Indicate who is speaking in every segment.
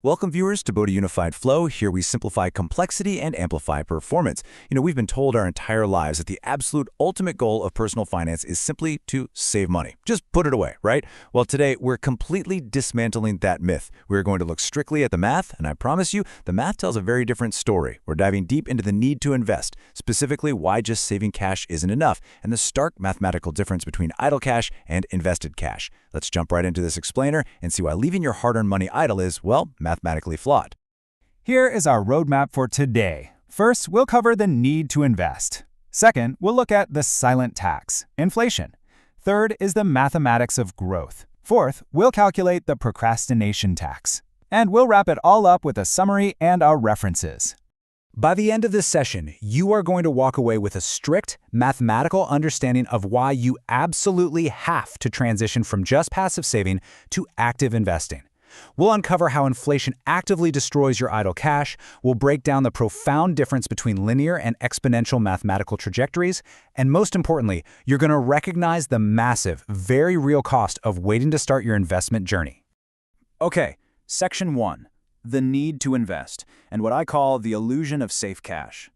Speaker 1: Welcome viewers to Bodhi Unified Flow. Here we simplify complexity and amplify performance. We've been told our entire lives that the absolute ultimate goal of personal finance is simply to save money. Just put it away, right? Well, today we're completely dismantling that myth. We're going to look strictly at the math, and I promise you, the math tells a very different story. We're diving deep into the need to invest, specifically why just saving cash isn't enough, and the stark mathematical difference between idle cash and invested cash. Let's jump right into this explainer and see why leaving your hard-earned money idle is, well, mathematically flawed.
Speaker 2: Here is our roadmap for today. First, we'll cover the need to invest. Second, we'll look at the silent tax, inflation. Third is the mathematics of growth. Fourth, we'll calculate the procrastination tax. And we'll wrap it all up with a summary and our references. By the end of this session, you are going to walk away with a strict mathematical understanding of why you absolutely have to transition from just passive saving to active investing. We'll uncover how inflation actively destroys your idle cash, we'll break down the profound difference between linear and exponential mathematical trajectories, and most importantly, you're going to recognize the massive, very real cost of waiting to start your investment journey. Okay, Section 1. The need to invest, and what I call the illusion of safe cash.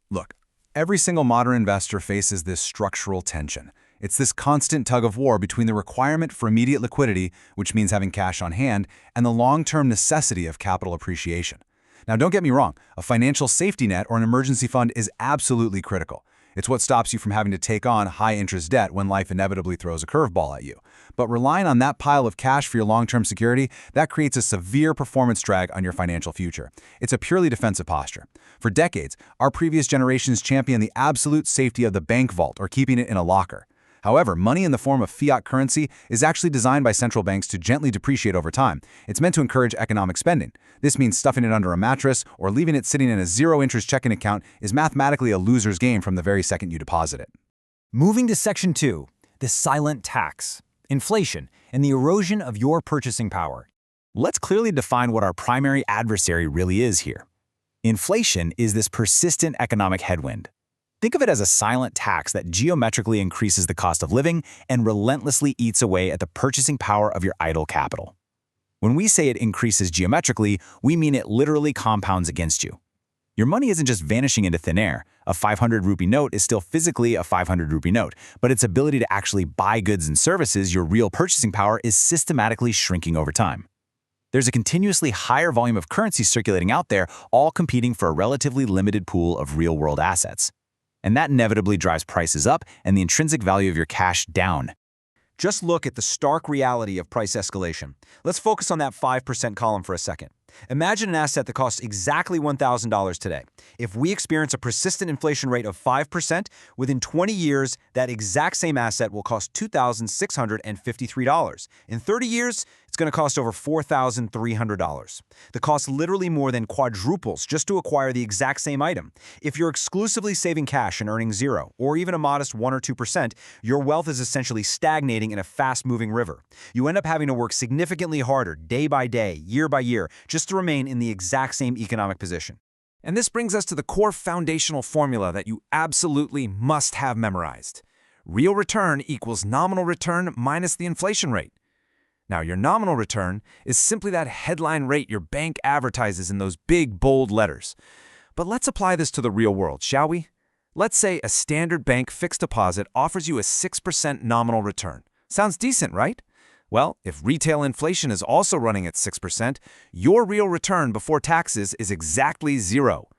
Speaker 3: Look, every single modern investor faces this structural tension. It's this constant tug of war between the requirement for immediate liquidity, which means having cash on hand, and the long-term necessity of capital appreciation. Now, don't get me wrong, a financial safety net or an emergency fund is absolutely critical. It's what stops you from having to take on high-interest debt when life inevitably throws a curveball at you. But relying on that pile of cash for your long-term security, that creates a severe performance drag on your financial future. It's a purely defensive posture. For decades, our previous generations championed the absolute safety of the bank vault or keeping it in a locker. However, money in the form of fiat currency is actually designed by central banks to gently depreciate over time. It's meant to encourage economic spending. This means stuffing it under a mattress or leaving it sitting in a zero-interest checking account is mathematically a loser's game from the very second you deposit it.
Speaker 2: Moving to Section 2, the silent tax, inflation, and the erosion of your purchasing power. Let's clearly define what our primary adversary really is here. Inflation is this persistent economic headwind. Think of it as a silent tax that geometrically increases the cost of living and relentlessly eats away at the purchasing power of your idle capital. When we say it increases geometrically, we mean it literally compounds against you. Your money isn't just vanishing into thin air. A 500 rupee note is still physically a 500 rupee note, but its ability to actually buy goods and services, your real purchasing power, is systematically shrinking over time. There's a continuously higher volume of currency circulating out there, all competing for a relatively limited pool of real-world assets. And that inevitably drives prices up and the intrinsic value of your cash down.
Speaker 4: Just look at the stark reality of price escalation. Let's focus on that 5% column for a second. Imagine an asset that costs exactly $1,000 today. If we experience a persistent inflation rate of 5%, within 20 years, that exact same asset will cost $2,653. In 30 years, it's going to cost over $4,300. The cost literally more than quadruples just to acquire the exact same item. If you're exclusively saving cash and earning 0, or even a modest 1 or 2%, your wealth is essentially stagnating in a fast-moving river. You end up having to work significantly harder, day by day, year by year, just to remain in the exact same economic position.
Speaker 5: And this brings us to the core foundational formula that you absolutely must have memorized. Real return equals nominal return minus the inflation rate. Now, your nominal return is simply that headline rate your bank advertises in those big, bold letters. But let's apply this to the real world, shall we? Let's say a standard bank fixed deposit offers you a 6% nominal return. Sounds decent, right? Well, if retail inflation is also running at 6%, your real return before taxes is exactly 0.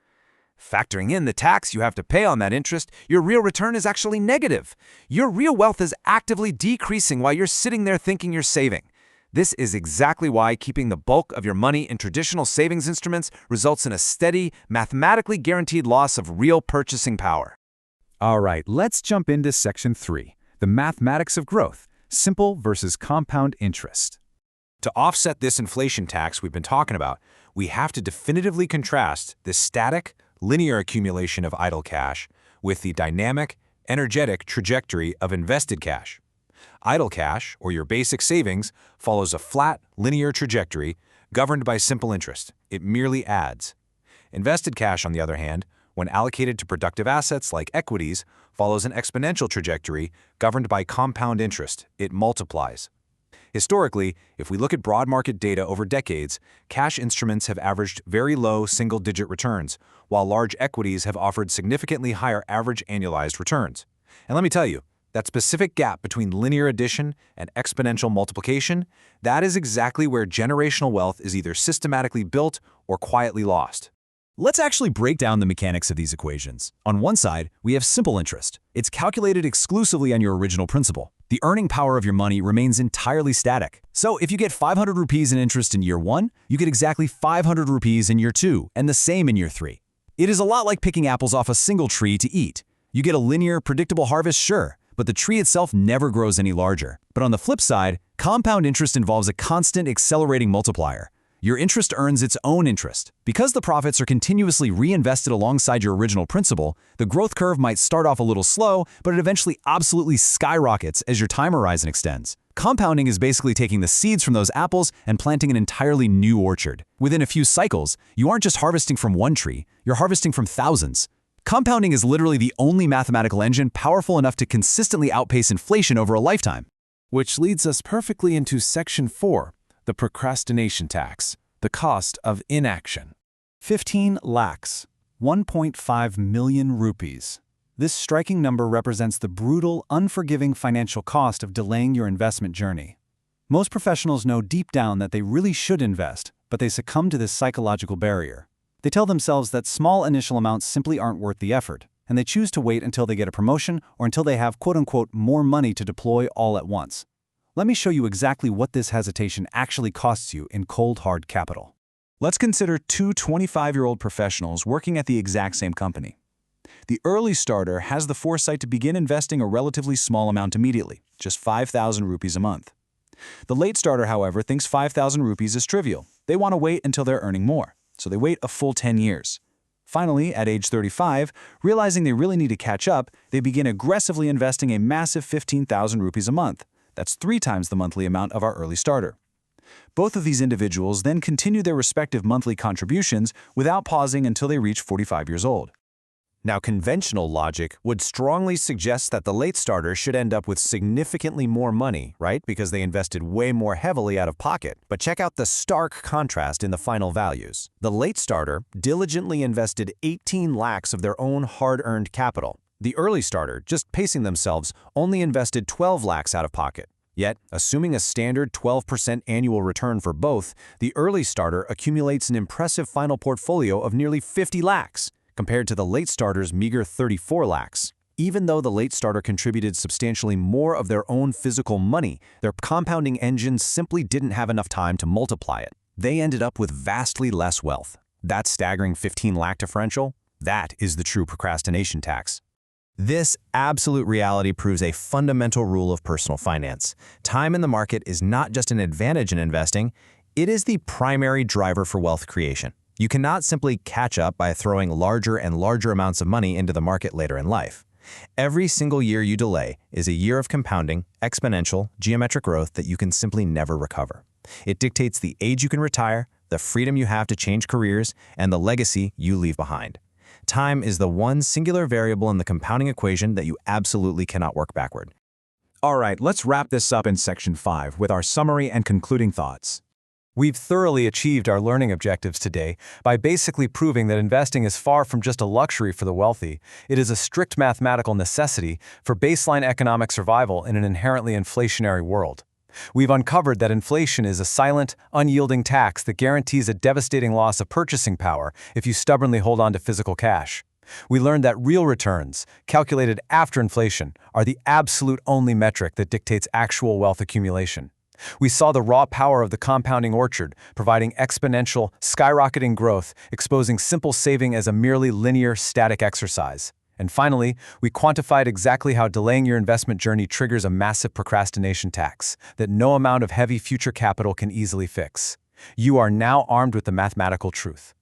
Speaker 5: Factoring in the tax you have to pay on that interest, your real return is actually negative. Your real wealth is actively decreasing while you're sitting there thinking you're saving. This is exactly why keeping the bulk of your money in traditional savings instruments results in a steady, mathematically guaranteed loss of real purchasing power.
Speaker 2: All right, let's jump into Section 3, the mathematics of growth, simple versus compound interest.
Speaker 4: To offset this inflation tax we've been talking about, we have to definitively contrast the static, linear accumulation of idle cash with the dynamic, energetic trajectory of invested cash. Idle cash, or your basic savings, follows a flat, linear trajectory governed by simple interest. It merely adds. Invested cash, on the other hand, when allocated to productive assets like equities, follows an exponential trajectory governed by compound interest. It multiplies. Historically, if we look at broad market data over decades, cash instruments have averaged very low single-digit returns, while large equities have offered significantly higher average annualized returns. And let me tell you, that specific gap between linear addition and exponential multiplication, that is exactly where generational wealth is either systematically built or quietly lost.
Speaker 1: Let's actually break down the mechanics of these equations. On one side, we have simple interest. It's calculated exclusively on your original principal. The earning power of your money remains entirely static. So if you get 500 rupees in interest in year 1, you get exactly 500 rupees in year 2, and the same in year 3. It is a lot like picking apples off a single tree to eat. You get a linear, predictable harvest, sure, but the tree itself never grows any larger. But on the flip side, compound interest involves a constant accelerating multiplier. Your interest earns its own interest. Because the profits are continuously reinvested alongside your original principal, the growth curve might start off a little slow, but it eventually absolutely skyrockets as your time horizon extends. Compounding is basically taking the seeds from those apples and planting an entirely new orchard. Within a few cycles, you aren't just harvesting from one tree, you're harvesting from thousands. Compounding is literally the only mathematical engine powerful enough to consistently outpace inflation over a lifetime.
Speaker 5: Which leads us perfectly into Section 4, the procrastination tax, the cost of inaction.
Speaker 2: 15 lakhs, 1.5 million rupees. This striking number represents the brutal, unforgiving financial cost of delaying your investment journey. Most professionals know deep down that they really should invest, but they succumb to this psychological barrier. They tell themselves that small initial amounts simply aren't worth the effort, and they choose to wait until they get a promotion or until they have quote-unquote more money to deploy all at once. Let me show you exactly what this hesitation actually costs you in cold hard capital.
Speaker 1: Let's consider two 25-year-old professionals working at the exact same company. The early starter has the foresight to begin investing a relatively small amount immediately, just 5,000 rupees a month. The late starter, however, thinks 5,000 rupees is trivial. They want to wait until they're earning more, so they wait a full 10 years. Finally, at age 35, realizing they really need to catch up, they begin aggressively investing a massive 15,000 rupees a month. That's 3 times the monthly amount of our early starter. Both of these individuals then continue their respective monthly contributions without pausing until they reach 45 years old.
Speaker 4: Now, conventional logic would strongly suggest that the late starter should end up with significantly more money, right? Because they invested way more heavily out of pocket. But check out the stark contrast in the final values. The late starter diligently invested 18 lakhs of their own hard-earned capital. The early starter, just pacing themselves, only invested 12 lakhs out of pocket. Yet, assuming a standard 12% annual return for both, the early starter accumulates an impressive final portfolio of nearly 50 lakhs, compared to the late starter's meager 34 lakhs. Even though the late starter contributed substantially more of their own physical money, their compounding engine simply didn't have enough time to multiply it. They ended up with vastly less wealth. That staggering 15 lakh differential, that is the true procrastination tax. This absolute reality proves a fundamental rule of personal finance. Time in the market is not just an advantage in investing, it is the primary driver for wealth creation. You cannot simply catch up by throwing larger and larger amounts of money into the market later in life. Every single year you delay is a year of compounding, exponential, geometric growth that you can simply never recover. It dictates the age you can retire, the freedom you have to change careers, and the legacy you leave behind. Time is the one singular variable in the compounding equation that you absolutely cannot work backward.
Speaker 1: All right, let's wrap this up in Section 5 with our summary and concluding thoughts.
Speaker 5: We've thoroughly achieved our learning objectives today by basically proving that investing is far from just a luxury for the wealthy. It is a strict mathematical necessity for baseline economic survival in an inherently inflationary world. We've uncovered that inflation is a silent, unyielding tax that guarantees a devastating loss of purchasing power if you stubbornly hold on to physical cash. We learned that real returns, calculated after inflation, are the absolute only metric that dictates actual wealth accumulation. We saw the raw power of the compounding orchard, providing exponential, skyrocketing growth, exposing simple saving as a merely linear, static exercise. And finally, we quantified exactly how delaying your investment journey triggers a massive procrastination tax that no amount of heavy future capital can easily fix. You are now armed with the mathematical truth.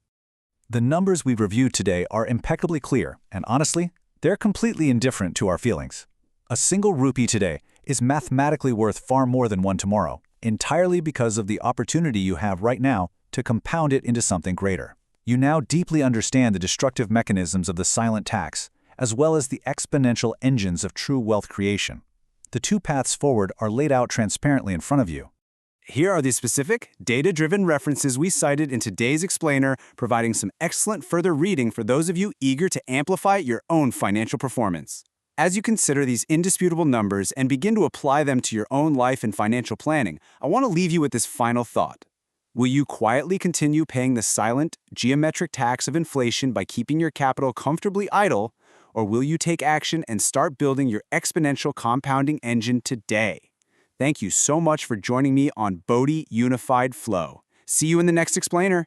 Speaker 1: The numbers we've reviewed today are impeccably clear, and honestly, they're completely indifferent to our feelings. A single rupee today is mathematically worth far more than one tomorrow, entirely because of the opportunity you have right now to compound it into something greater. You now deeply understand the destructive mechanisms of the silent tax, as well as the exponential engines of true wealth creation. The two paths forward are laid out transparently in front of you.
Speaker 3: Here are the specific, data-driven references we cited in today's explainer, providing some excellent further reading for those of you eager to amplify your own financial performance. As you consider these indisputable numbers and begin to apply them to your own life and financial planning, I want to leave you with this final thought. Will you quietly continue paying the silent, geometric tax of inflation by keeping your capital comfortably idle, or will you take action and start building your exponential compounding engine today? Thank you so much for joining me on Bodhi Unified Flow. See you in the next explainer.